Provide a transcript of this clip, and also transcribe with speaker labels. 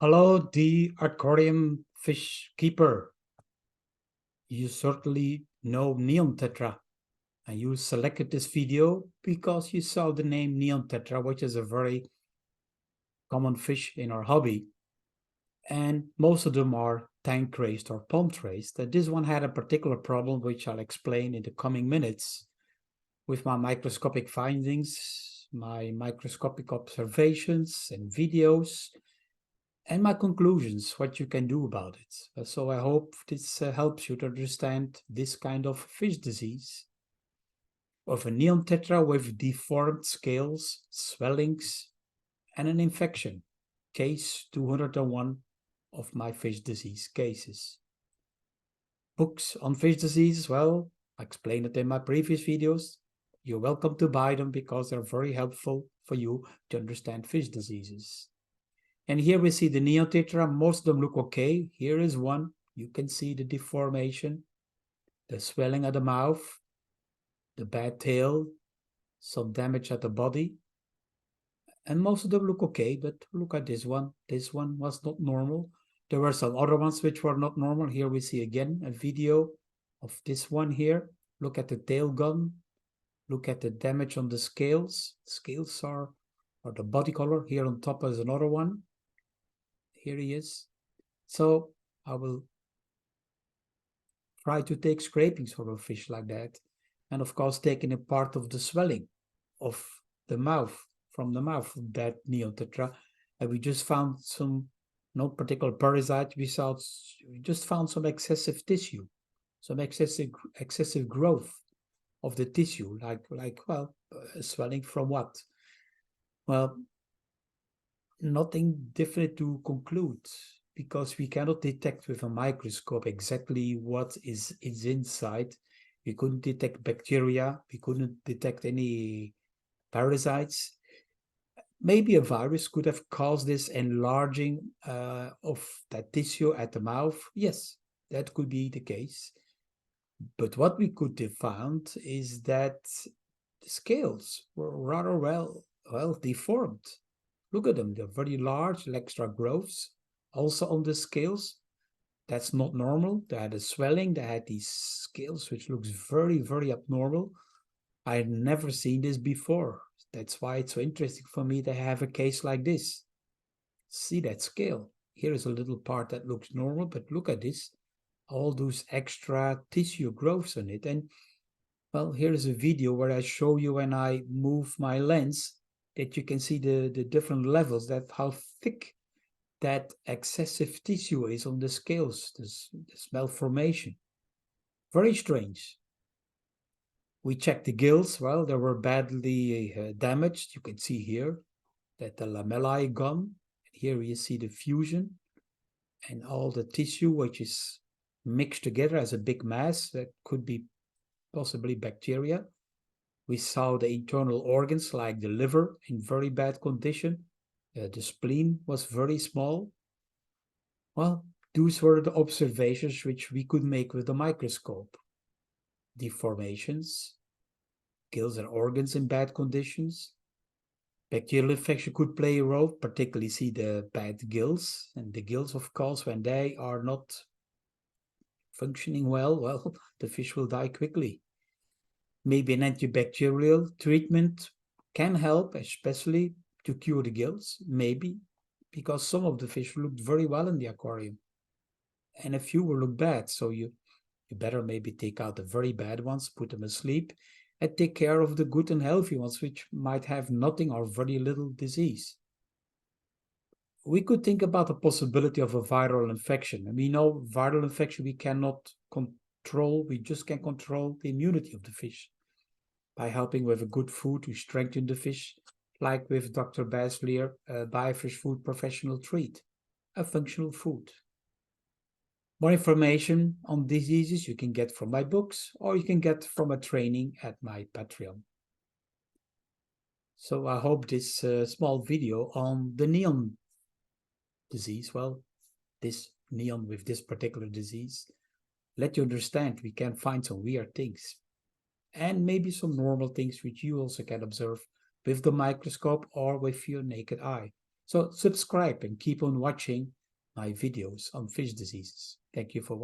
Speaker 1: Hello, the aquarium fish keeper. You certainly know Neon Tetra, and you selected this video because you saw the name Neon Tetra, which is a very common fish in our hobby. And most of them are tank raised or pond raised. This one had a particular problem, which I'll explain in the coming minutes with my microscopic findings, my microscopic observations and videos, and my conclusions, what you can do about it. So I hope this helps you to understand this kind of fish disease of a neon tetra with deformed scales, swellings, and an infection. Case 201 of my fish disease cases. Books on fish disease, well, I explained it in my previous videos. You're welcome to buy them because they're very helpful for you to understand fish diseases. And here we see the Neon Tetra. Most of them look okay. Here is one. You can see the deformation, the swelling at the mouth, the bad tail, some damage at the body. And most of them look okay, but look at this one. This one was not normal. There were some other ones which were not normal. Here we see again a video of this one here. Look at the tail gun. Look at the damage on the scales. Scales are the body color. Here on top is another one. Here he is. So I will try to take scrapings from a fish like that. And of course, taking a part of the swelling of the mouth, from the mouth of that Neon Tetra. And we just found some, no particular parasite, we just found some excessive tissue, some excessive growth of the tissue, swelling from what? Well, nothing definite to conclude because we cannot detect with a microscope exactly what is inside. We couldn't detect bacteria. We couldn't detect any parasites. Maybe a virus could have caused this enlarging of that tissue at the mouth. Yes, that could be the case. But what we could have found is that the scales were rather well deformed. Look at them, they're very large, extra growths. Also on the scales, that's not normal. They had a swelling, they had these scales, which looks very, very abnormal. I had never seen this before. That's why it's so interesting for me to have a case like this. See that scale. Here is a little part that looks normal, but look at this. All those extra tissue growths on it. And well, here is a video where I show you when I move my lens that you can see the different levels, that how thick that excessive tissue is on the scales, this malformation. Very strange. We checked the gills. Well, they were badly damaged. You can see here that the lamellae gone. Here you see the fusion and all the tissue which is mixed together as a big mass that could be possibly bacteria. We saw the internal organs like the liver in very bad condition. The spleen was very small. Well, those were the observations which we could make with the microscope. Deformations, gills and organs in bad conditions. Bacterial infection could play a role, particularly see the bad gills. And the gills, of course, when they are not functioning well, the fish will die quickly. Maybe an antibacterial treatment can help, especially to cure the gills, maybe, because some of the fish looked very well in the aquarium and a few will look bad. So you better maybe take out the very bad ones, put them asleep, and take care of the good and healthy ones, which might have nothing or very little disease. We could think about the possibility of a viral infection. And we know viral infection we cannot control, we just can control the immunity of the fish by helping with a good food to strengthen the fish, like with Dr. Bassleer, a biofish food professional treat, a functional food. More information on diseases you can get from my books, or you can get from a training at my Patreon. So I hope this small video on the neon disease, well, this neon with this particular disease, let you understand we can find some weird things and maybe some normal things which you also can observe with the microscope or with your naked eye. So subscribe and keep on watching my videos on fish diseases. Thank you for watching.